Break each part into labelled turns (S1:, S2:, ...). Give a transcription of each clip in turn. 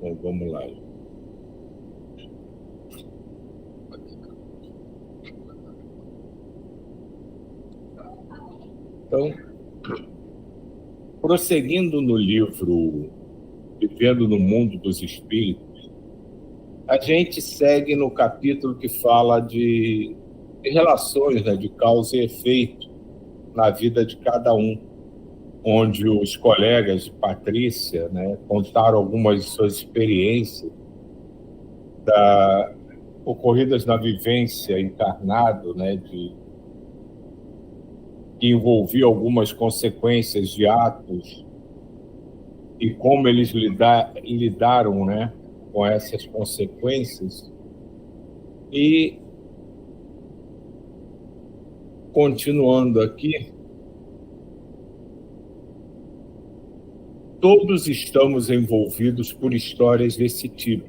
S1: Bom, vamos lá. Então, prosseguindo no livro Vivendo no Mundo dos Espíritos, a gente segue no capítulo que fala de relações, né, de causa e efeito na vida de cada um, onde os colegas de Patrícia, né, contaram algumas de suas experiências ocorridas na vivência encarnado, né, que envolvia algumas consequências de atos e como eles lidaram, né, com essas consequências. E, continuando aqui, todos estamos envolvidos por histórias desse tipo.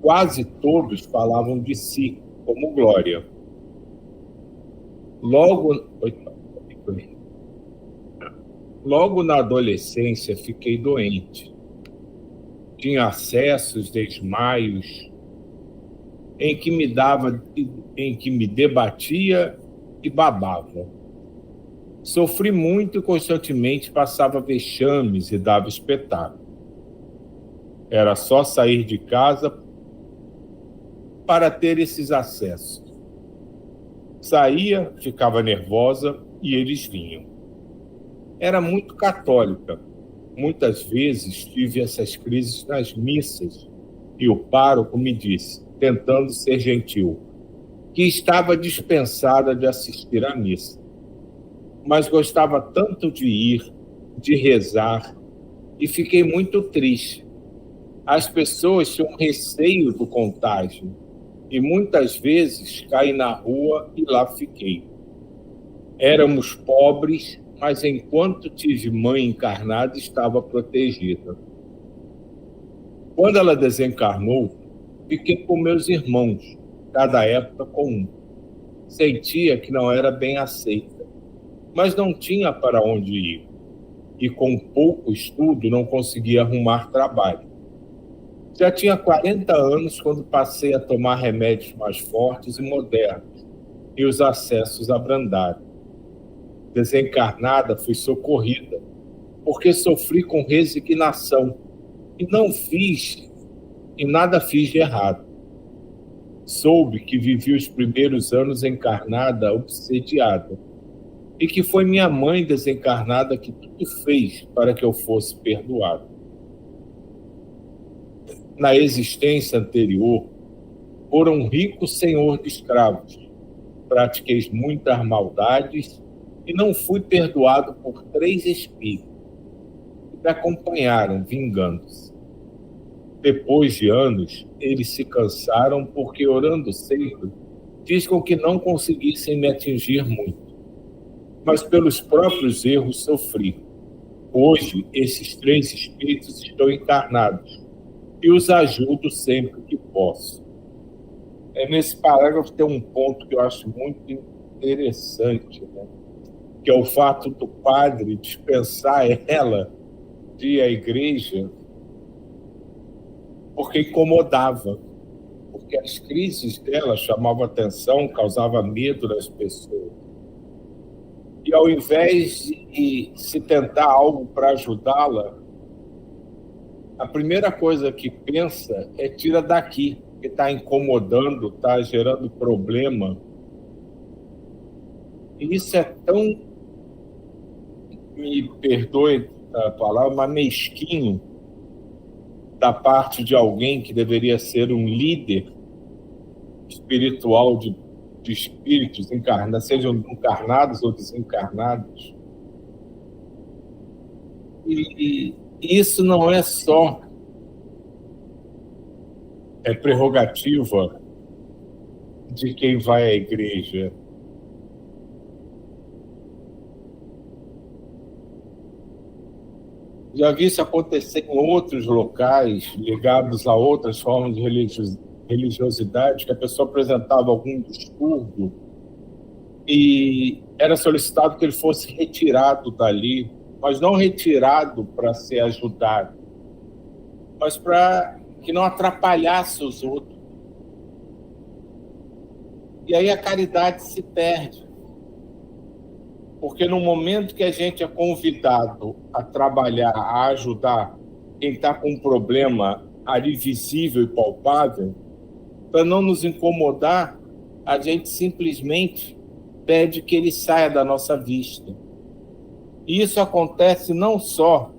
S1: Quase todos falavam de si, como Glória. Logo na adolescência fiquei doente. Tinha acessos, desmaios, em que me debatia e babava. Sofri muito e constantemente passava vexames e dava espetáculo. Era só sair de casa para ter esses acessos. Saía, ficava nervosa e eles vinham. Era muito católica. Muitas vezes tive essas crises nas missas e o pároco me disse, tentando ser gentil, que estava dispensada de assistir à missa. Mas gostava tanto de ir, de rezar, e fiquei muito triste. As pessoas tinham receio do contágio e muitas vezes caí na rua e lá fiquei. Éramos pobres, mas enquanto tive mãe encarnada, estava protegida. Quando ela desencarnou, fiquei com meus irmãos, cada época com um. Sentia que não era bem aceita, mas não tinha para onde ir. E com pouco estudo não conseguia arrumar trabalho. Já tinha 40 anos quando passei a tomar remédios mais fortes e modernos, e os acessos abrandaram. Desencarnada, fui socorrida, porque sofri com resignação, e nada fiz de errado. Soube que vivi os primeiros anos encarnada, obsediada, e que foi minha mãe desencarnada que tudo fez para que eu fosse perdoado. Na existência anterior, por um rico senhor de escravos, pratiquei muitas maldades e não fui perdoado por 3 espíritos que me acompanharam, vingando-se. Depois de anos, eles se cansaram porque, orando sempre, fiz com que não conseguissem me atingir muito. Mas pelos próprios erros sofri. Hoje, esses 3 espíritos estão encarnados e os ajudo sempre que posso. Nesse parágrafo tem um ponto que eu acho muito interessante, né? Que é o fato do padre dispensar ela de ir à igreja porque incomodava, porque as crises dela chamavam atenção, causavam medo das pessoas. E ao invés de se tentar algo para ajudá-la, a primeira coisa que pensa é tira daqui, que está incomodando, está gerando problema. E isso é tão, me perdoe a palavra, mas mesquinho da parte de alguém que deveria ser um líder espiritual de espíritos encarnados, sejam encarnados ou desencarnados. E isso não é só prerrogativa de quem vai à igreja. Já vi isso acontecer em outros locais ligados a outras formas de religiosidade, que a pessoa apresentava algum distúrbio e era solicitado que ele fosse retirado dali, mas não retirado para ser ajudado, mas para que não atrapalhasse os outros. E aí a caridade se perde. Porque no momento que a gente é convidado a trabalhar, a ajudar quem está com um problema ali visível e palpável, para não nos incomodar, a gente simplesmente pede que ele saia da nossa vista. E isso acontece não só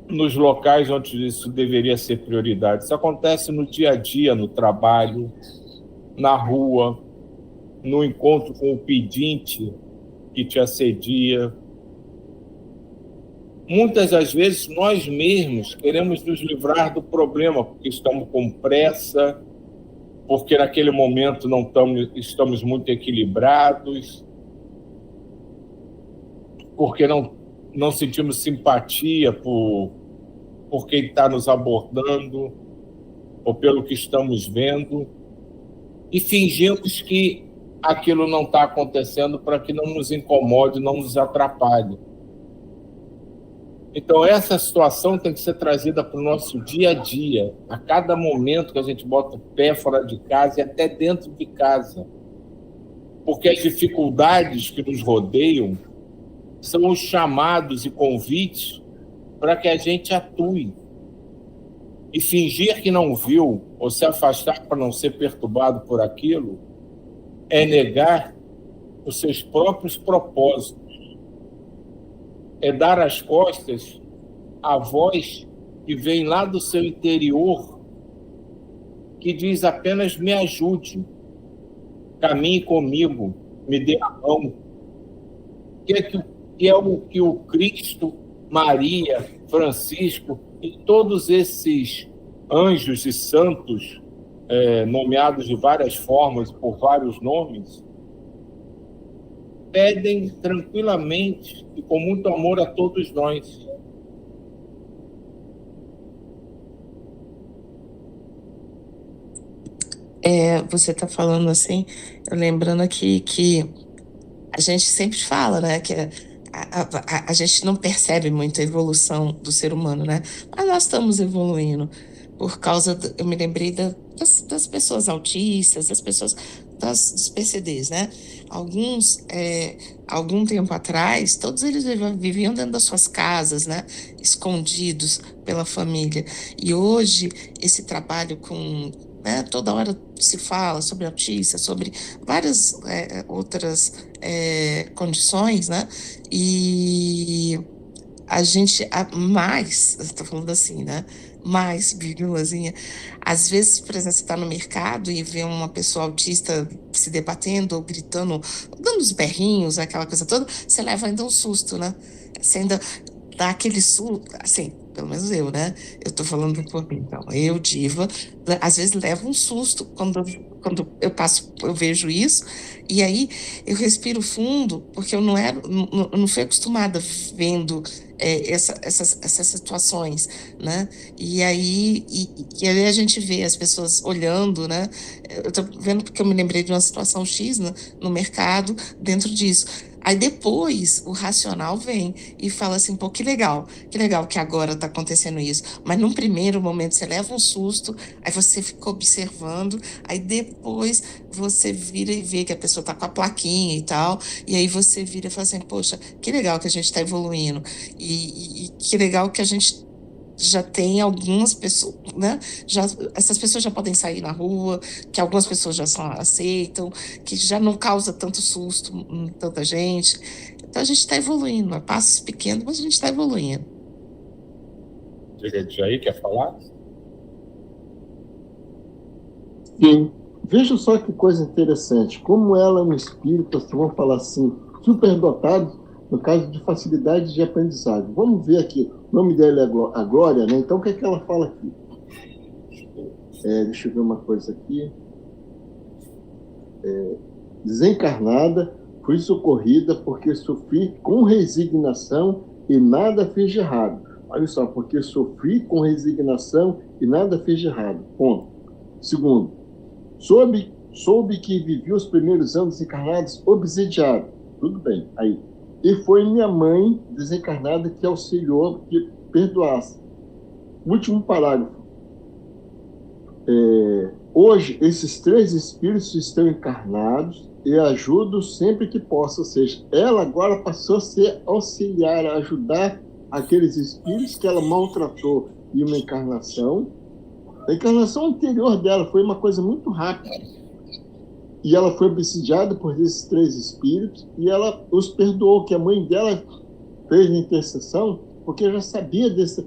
S1: nos locais onde isso deveria ser prioridade, isso acontece no dia a dia, no trabalho, na rua, no encontro com o pedinte que te assedia. Muitas das vezes nós mesmos queremos nos livrar do problema porque estamos com pressa, porque naquele momento não estamos muito equilibrados, porque não sentimos simpatia por quem está nos abordando ou pelo que estamos vendo, e fingimos que aquilo não está acontecendo para que não nos incomode, não nos atrapalhe. Então, essa situação tem que ser trazida para o nosso dia a dia, a cada momento que a gente bota o pé fora de casa e até dentro de casa. Porque as dificuldades que nos rodeiam são os chamados e convites para que a gente atue. E fingir que não viu ou se afastar para não ser perturbado por aquilo é negar os seus próprios propósitos. É dar as costas à voz que vem lá do seu interior, que diz apenas: me ajude, caminhe comigo, me dê a mão. Que é o que o Cristo, Maria, Francisco e todos esses anjos e santos, nomeados de várias formas, por vários nomes, pedem tranquilamente e com muito amor a todos nós.
S2: Você está falando assim, eu lembrando aqui que a gente sempre fala, né, que a gente não percebe muito a evolução do ser humano, né? Mas nós estamos evoluindo por causa, eu me lembrei das pessoas autistas, das pessoas dos PCDs, né? Alguns, algum tempo atrás, todos eles viviam dentro das suas casas, né? Escondidos pela família. E hoje, esse trabalho com, né, toda hora se fala sobre autistas, sobre várias outras condições, né? E a gente, estou falando assim, né? Mais, vírgulazinha. Às vezes, por exemplo, você está no mercado e vê uma pessoa autista se debatendo ou gritando, dando os berrinhos, aquela coisa toda, você leva ainda um susto, né? Você ainda dá aquele susto, assim, pelo menos eu, né? Eu tô falando por mim, então. Eu, diva, às vezes levo um susto quando eu vejo isso, e aí eu respiro fundo, porque eu não fui acostumada vendo essas situações, né? E aí a gente vê as pessoas olhando, né? Eu tô vendo porque eu me lembrei de uma situação X no mercado dentro disso. Aí depois o racional vem e fala assim, pô, que legal que agora tá acontecendo isso. Mas num primeiro momento você leva um susto, aí você fica observando, aí depois você vira e vê que a pessoa tá com a plaquinha e tal, e aí você vira e fala assim, poxa, que legal que a gente tá evoluindo, e que legal que a gente já tem algumas pessoas, né? Essas pessoas já podem sair na rua, que algumas pessoas já aceitam, que já não causa tanto susto em tanta gente. Então a gente está evoluindo, a passos pequenos, mas a gente está evoluindo.
S1: Diga, Jair, quer falar?
S3: Sim. Veja só que coisa interessante. Como ela é um espírito, vamos falar assim, superdotado, no caso de facilidade de aprendizagem. Vamos ver aqui. O nome dela é a Glória, né? Então, o que é que ela fala aqui? Deixa eu ver uma coisa aqui. Desencarnada, fui socorrida porque sofri com resignação e nada fiz de errado. Olha só, porque sofri com resignação e nada fiz de errado. Ponto. Segundo, soube que vivi os primeiros anos encarnados obsidiado. Tudo bem, aí. E foi minha mãe desencarnada que auxiliou, que perdoasse. último parágrafo. Hoje, esses 3 espíritos estão encarnados e ajudam sempre que possa. Ou seja, ela agora passou a ser auxiliar, a ajudar aqueles espíritos que ela maltratou em uma encarnação. A encarnação anterior dela foi uma coisa muito rápida. E ela foi obsidiada por esses 3 espíritos e ela os perdoou, que a mãe dela fez a intercessão, porque já sabia desse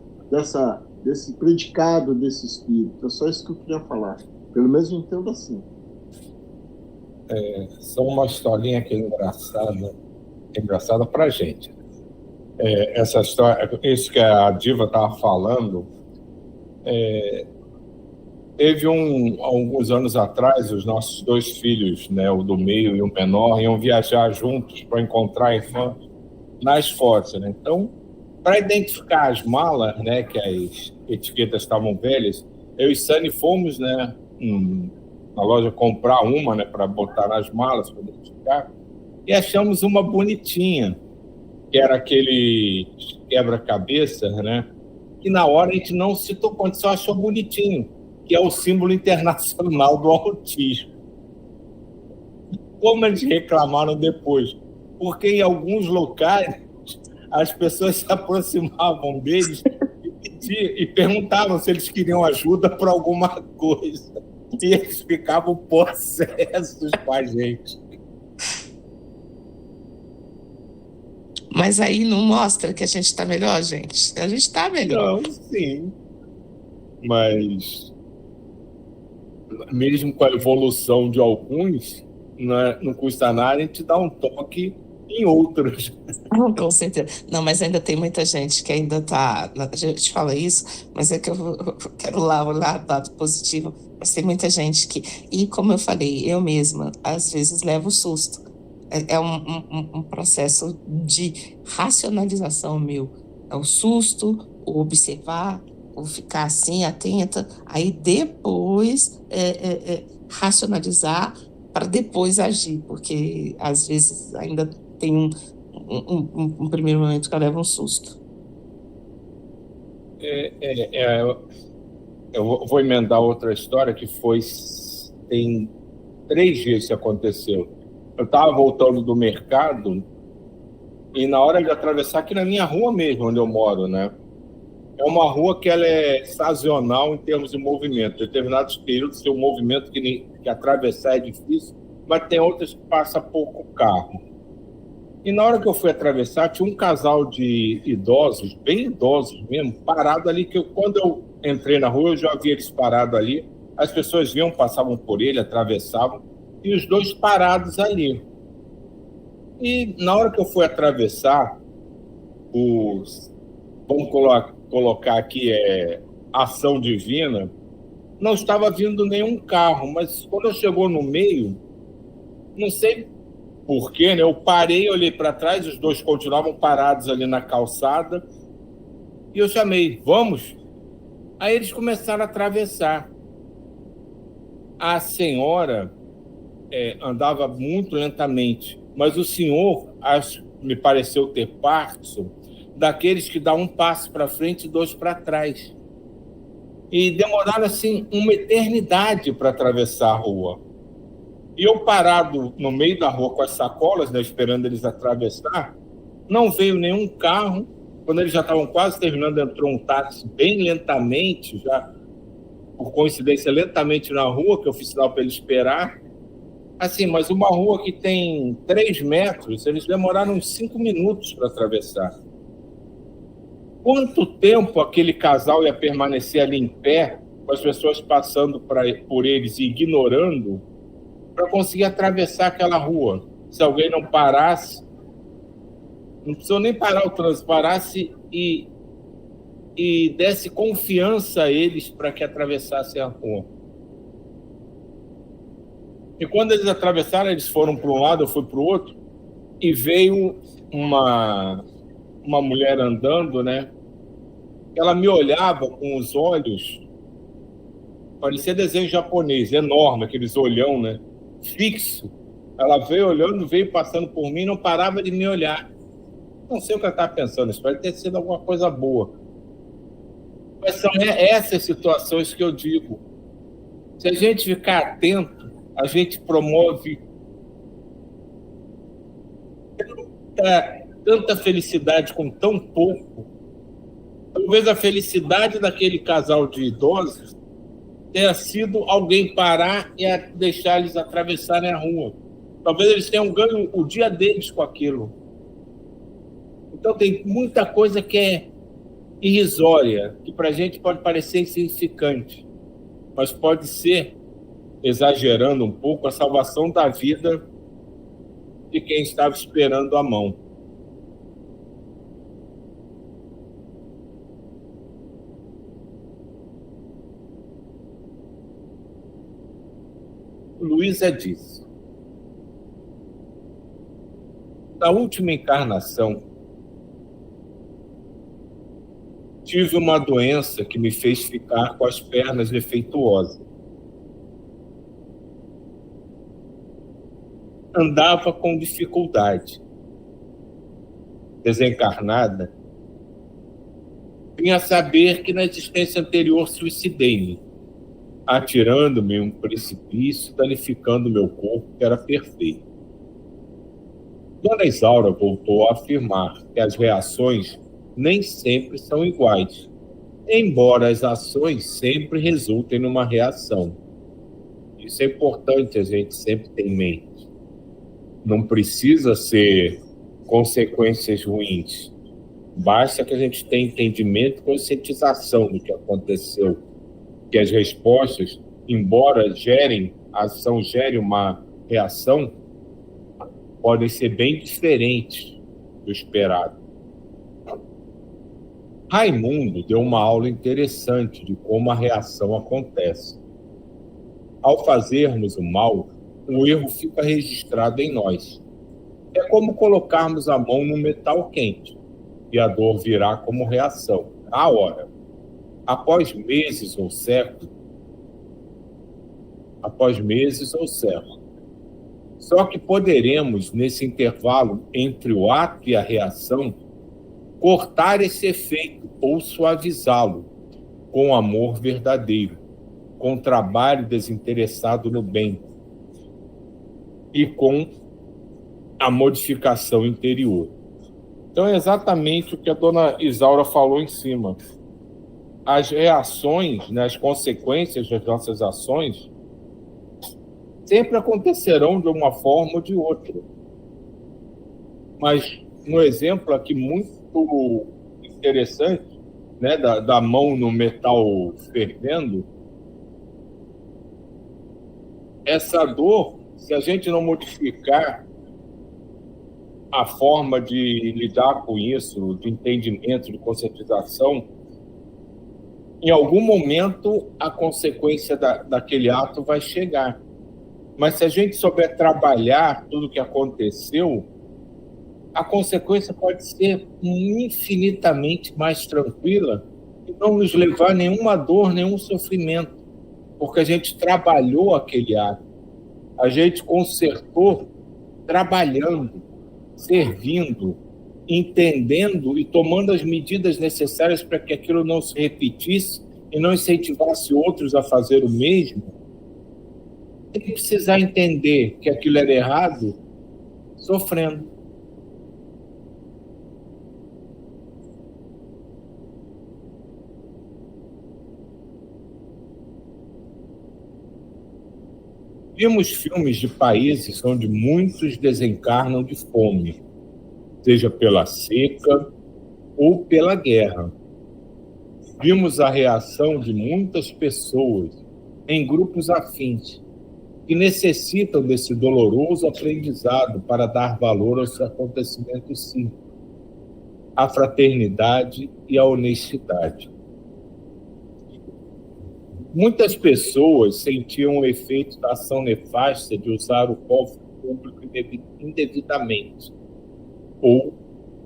S3: predicado desse espírito. É só isso que eu queria falar. Pelo menos eu entendo assim.
S1: Só uma historinha que é engraçada pra gente. Essa história, isso que a Diva estava falando, teve alguns anos atrás, os nossos 2 filhos, né, o do meio e o menor, iam viajar juntos para encontrar a irmã na Escócia, né? Então, para identificar as malas, né, que as etiquetas estavam velhas, eu e Sani fomos, né, na loja comprar uma, né, para botar nas malas, para identificar, e achamos uma bonitinha, que era aquele quebra-cabeça, né, que na hora a gente não se tocou, a gente só achou bonitinho, que é o símbolo internacional do autismo. Como eles reclamaram depois? Porque em alguns locais as pessoas se aproximavam deles e perguntavam se eles queriam ajuda para alguma coisa. E eles ficavam possessos com a gente.
S2: Mas aí não mostra que a gente está melhor, gente? A gente está melhor.
S1: Não, sim. Mas mesmo com a evolução de alguns, não custa nada a gente dar um toque em outros.
S2: Com certeza. Não, mas ainda tem muita gente que ainda está. A gente fala isso, mas é que eu quero lá o lado positivo. Mas tem muita gente que. E como eu falei, eu mesma, às vezes levo susto. É um processo de racionalização meu. É o susto, o observar, o ficar assim, atenta, aí depois racionalizar para depois agir, porque às vezes ainda tem um primeiro momento que eu levo um susto.
S1: Eu vou emendar outra história que tem 3 dias que aconteceu. Eu estava voltando do mercado e na hora de atravessar aqui na minha rua mesmo, onde eu moro, né? É uma rua que ela é sazonal em termos de movimento. Em determinados períodos tem um movimento que atravessar é difícil, mas tem outras que passa pouco carro. E na hora que eu fui atravessar, tinha um casal de idosos, bem idosos mesmo, parado ali, que quando eu entrei na rua, eu já vi eles parados ali. As pessoas vinham, passavam por ele, atravessavam, e os 2 parados ali. E na hora que eu fui atravessar, vamos colocar aqui, ação divina, não estava vindo nenhum carro, mas quando eu chegou no meio, não sei porquê, né? Eu parei, olhei para trás, os 2 continuavam parados ali na calçada, e eu chamei, vamos? Aí eles começaram a atravessar. A senhora andava muito lentamente, mas o senhor, me pareceu ter Parkinson, daqueles que dá um passo para frente e 2 para trás. E demoraram assim uma eternidade para atravessar a rua. E eu parado no meio da rua com as sacolas, né, esperando eles atravessar, não veio nenhum carro. Quando eles já estavam quase terminando, entrou um táxi bem lentamente, já por coincidência lentamente na rua, que eu fiz sinal para ele esperar. Assim, mas uma rua que tem 3 metros, eles demoraram uns 5 minutos para atravessar. Quanto tempo aquele casal ia permanecer ali em pé, com as pessoas passando por eles e ignorando, para conseguir atravessar aquela rua? Se alguém não parasse, não precisou nem parar o trânsito, parasse e desse confiança a eles para que atravessassem a rua. E quando eles atravessaram, eles foram para um lado, eu fui para o outro, e veio uma mulher andando, né? Ela me olhava com os olhos, parecia desenho japonês, enorme, aqueles olhão, né? Fixo. Ela veio olhando, veio passando por mim, não parava de me olhar. Não sei o que ela estava pensando, isso pode ter sido alguma coisa boa. Mas são essas situações que eu digo. Se a gente ficar atento, a gente promove tanta felicidade com tão pouco. Talvez a felicidade daquele casal de idosos tenha sido alguém parar e deixar eles atravessarem a rua. Talvez eles tenham ganho o dia deles com aquilo. Então tem muita coisa que é irrisória, que para a gente pode parecer insignificante, mas pode ser, exagerando um pouco, a salvação da vida de quem estava esperando a mão. Luísa disse: na última encarnação, tive uma doença que me fez ficar com as pernas defeituosas. Andava com dificuldade. Desencarnada, vim a saber que na existência anterior suicidei-me, atirando-me em um precipício, danificando meu corpo, que era perfeito. Dona Isaura voltou a afirmar que as reações nem sempre são iguais, embora as ações sempre resultem numa reação. Isso é importante a gente sempre ter em mente. Não precisa ser consequências ruins. Basta que a gente tenha entendimento e conscientização do que aconteceu. Que as respostas, embora a ação gere uma reação, podem ser bem diferentes do esperado. Raimundo deu uma aula interessante de como a reação acontece. Ao fazermos o mal, o erro fica registrado em nós. É como colocarmos a mão num metal quente, e a dor virá como reação, à hora. Após meses ou séculos. Só que poderemos, nesse intervalo entre o ato e a reação, cortar esse efeito ou suavizá-lo com amor verdadeiro, com trabalho desinteressado no bem e com a modificação interior. Então é exatamente o que a dona Isaura falou em cima. As reações, né, as consequências das nossas ações sempre acontecerão de uma forma ou de outra. Mas um exemplo aqui muito interessante, né, da mão no metal fervendo, essa dor, se a gente não modificar a forma de lidar com isso, de entendimento, de conscientização, em algum momento a consequência daquele ato vai chegar. Mas se a gente souber trabalhar tudo o que aconteceu, a consequência pode ser infinitamente mais tranquila e não nos levar a nenhuma dor, nenhum sofrimento, porque a gente trabalhou aquele ato, a gente consertou trabalhando, servindo, entendendo e tomando as medidas necessárias para que aquilo não se repetisse e não incentivasse outros a fazer o mesmo. Tem que precisar entender que aquilo era errado, sofrendo. Vimos filmes de países onde muitos desencarnam de fome, seja pela seca ou pela guerra. Vimos a reação de muitas pessoas em grupos afins, que necessitam desse doloroso aprendizado para dar valor aos acontecimentos simples, à fraternidade e à honestidade. Muitas pessoas sentiam o efeito da ação nefasta de usar o cofre público indevidamente, ou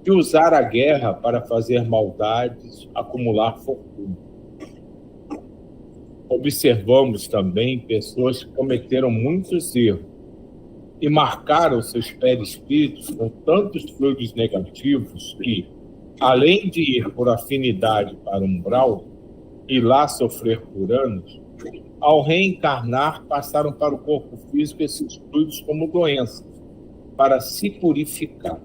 S1: de usar a guerra para fazer maldades, acumular fortuna. Observamos também pessoas que cometeram muitos erros e marcaram seus perispíritos com tantos fluidos negativos que, além de ir por afinidade para o umbral, e lá sofrer por anos, ao reencarnar, passaram para o corpo físico esses fluidos como doenças, para se purificar.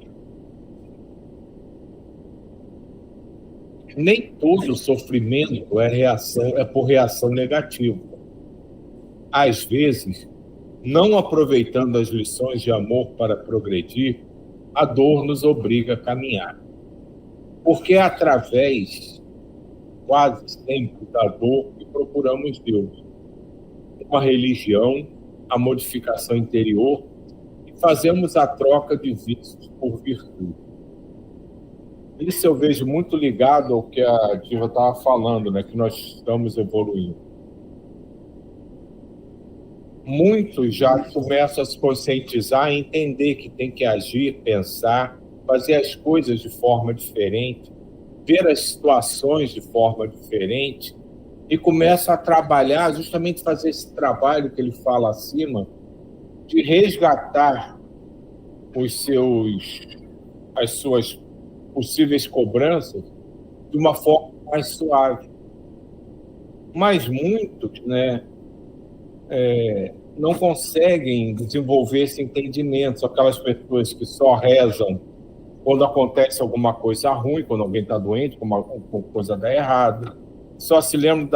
S1: Nem todo sofrimento é por reação negativa. Às vezes, não aproveitando as lições de amor para progredir, a dor nos obriga a caminhar. Porque é através, quase sempre, da dor que procuramos Deus. Uma religião, a modificação interior, e fazemos a troca de vícios por virtude. Isso eu vejo muito ligado ao que a Diva estava falando, né? Que nós estamos evoluindo. Muitos já começam a se conscientizar e entender que tem que agir, pensar, fazer as coisas de forma diferente, ver as situações de forma diferente, e começam a trabalhar, justamente fazer esse trabalho que ele fala acima, de resgatar as suas possíveis cobranças de uma forma mais suave. Mas muitos, né, não conseguem desenvolver esse entendimento. São aquelas pessoas que só rezam quando acontece alguma coisa ruim, quando alguém está doente, quando alguma coisa dá errado. Só se lembram,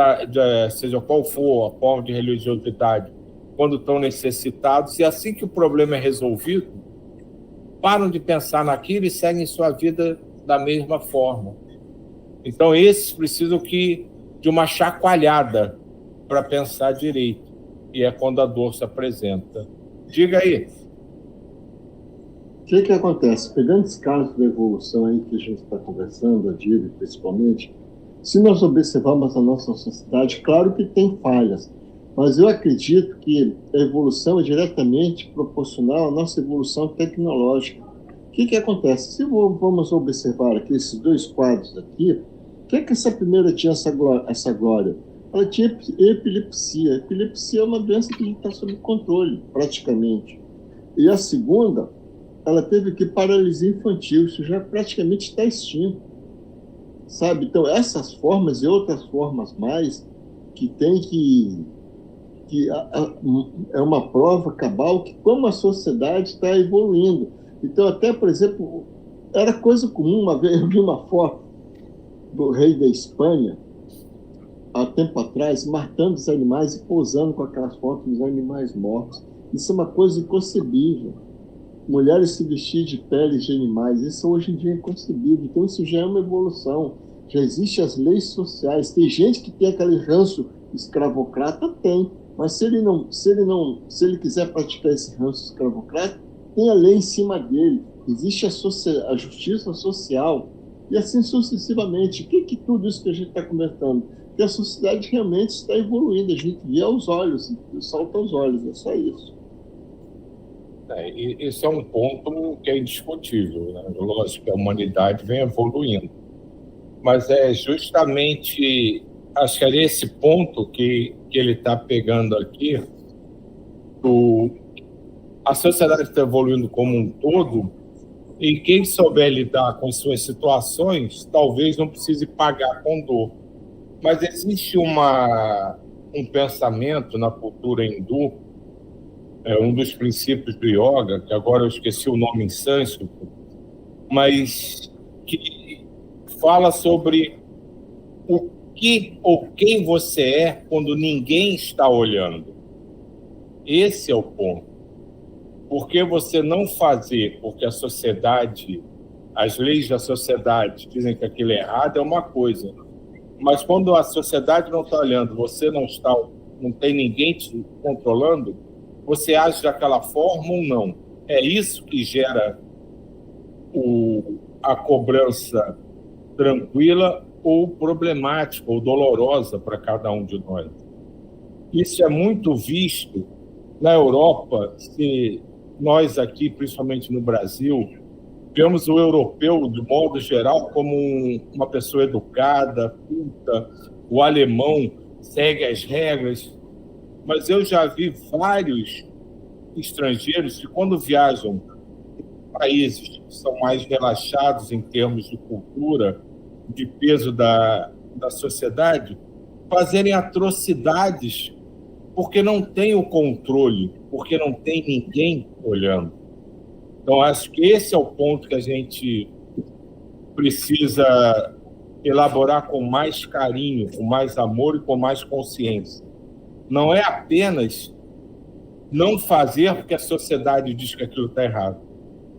S1: seja qual for a forma de religiosidade, quando estão necessitados. E assim que o problema é resolvido, param de pensar naquilo e seguem sua vida da mesma forma. Então, esses precisam de uma chacoalhada para pensar direito. E é quando a dor se apresenta. Diga aí.
S3: O que acontece? Pegando esse caso da evolução aí que a gente está conversando, a Diva principalmente, se nós observarmos a nossa sociedade, claro que tem falhas, mas eu acredito que a evolução é diretamente proporcional à nossa evolução tecnológica. O que acontece? Se vamos observar aqui esses dois quadros aqui, o que essa primeira tinha, essa Glória? Ela tinha epilepsia. Epilepsia é uma doença que está sob controle, praticamente. E a segunda, ela teve que paralisia infantil, isso já praticamente está extinto. Sabe? Então, essas formas e outras formas mais, que tem é uma prova cabal que como a sociedade está evoluindo. Então, até, por exemplo, era coisa comum, uma vez eu vi uma foto do rei da Espanha, há tempo atrás, matando os animais e pousando com aquelas fotos dos animais mortos. Isso é uma coisa inconcebível. Mulheres se vestir de peles de animais, isso hoje em dia é inconcebível. Então, isso já é uma evolução. Já existem as leis sociais. Tem gente que tem aquele ranço escravocrata, tem. Mas se ele quiser praticar esse ranço escravocrata, tem a lei em cima dele. Existe a justiça social. E assim sucessivamente. O que tudo isso que a gente está conversando? Que a sociedade realmente está evoluindo. A gente vê aos olhos, salta aos olhos. É só isso.
S1: Esse é um ponto que é indiscutível, né? Lógico que a humanidade vem evoluindo. Mas é justamente, acho que é esse ponto que ele está pegando aqui, a sociedade está evoluindo como um todo, e quem souber lidar com suas situações, talvez não precise pagar com dor. Mas existe um pensamento na cultura hindu, um dos princípios do yoga, que agora eu esqueci o nome em sânscrito, mas que fala sobre o que ou quem você é quando ninguém está olhando. Esse é o ponto. Por que você não fazer porque a sociedade, as leis da sociedade dizem que aquilo é errado, é uma coisa. Mas quando a sociedade não está olhando, você não tem ninguém te controlando, você age daquela forma ou não? É isso que gera a cobrança tranquila ou problemática ou dolorosa para cada um de nós. Isso é muito visto na Europa. Se nós aqui, principalmente no Brasil, vemos o europeu, de modo geral, como uma pessoa educada, culta, o alemão segue as regras, mas eu já vi vários estrangeiros que, quando viajam para países que são mais relaxados em termos de cultura, de peso da sociedade, fazerem atrocidades porque não tem o controle, porque não tem ninguém olhando. Então, acho que esse é o ponto que a gente precisa elaborar com mais carinho, com mais amor e com mais consciência. Não é apenas não fazer porque a sociedade diz que aquilo está errado.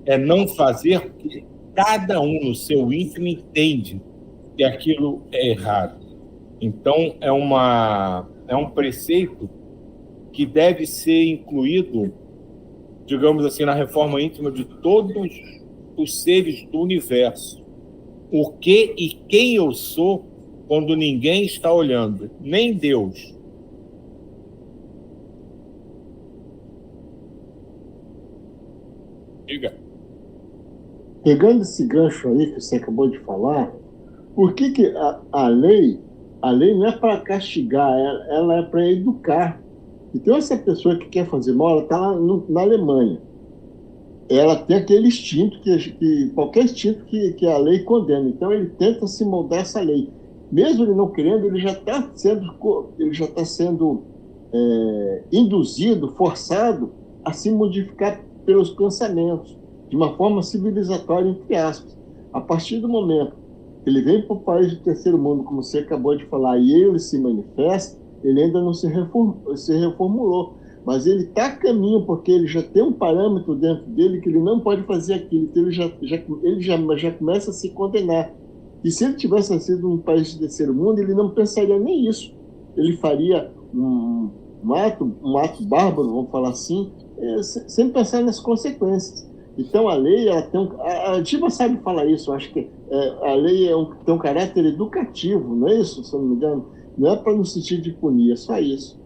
S1: É não fazer porque cada um no seu íntimo entende que aquilo é errado. Então, é um preceito que deve ser incluído, digamos assim, na reforma íntima de todos os seres do universo. O que e quem eu sou quando ninguém está olhando, nem Deus. Diga.
S3: Pegando esse gancho aí que você acabou de falar, por que a lei não é para castigar, ela é para educar. Então, essa pessoa que quer fazer mal, ela está lá na Alemanha. Ela tem aquele instinto, qualquer instinto que a lei condena. Então, ele tenta se moldar essa lei. Mesmo ele não querendo, ele já está sendo induzido, forçado a se modificar pelos pensamentos, de uma forma civilizatória, entre aspas. A partir do momento que ele vem para o país do terceiro mundo, como você acabou de falar, e ele se manifesta, ele ainda não se reformulou, mas ele está a caminho, porque ele já tem um parâmetro dentro dele que ele não pode fazer aquilo, então ele já começa a se condenar. E se ele tivesse nascido num país de terceiro mundo, ele não pensaria nem isso. Ele faria um ato bárbaro, vamos falar assim, sem pensar nas consequências. Então, a lei, ela tem a Diva sabe falar isso, eu acho que a lei tem um caráter educativo, não é isso, se eu não me engano? Não é para no sentido de punir, é só isso.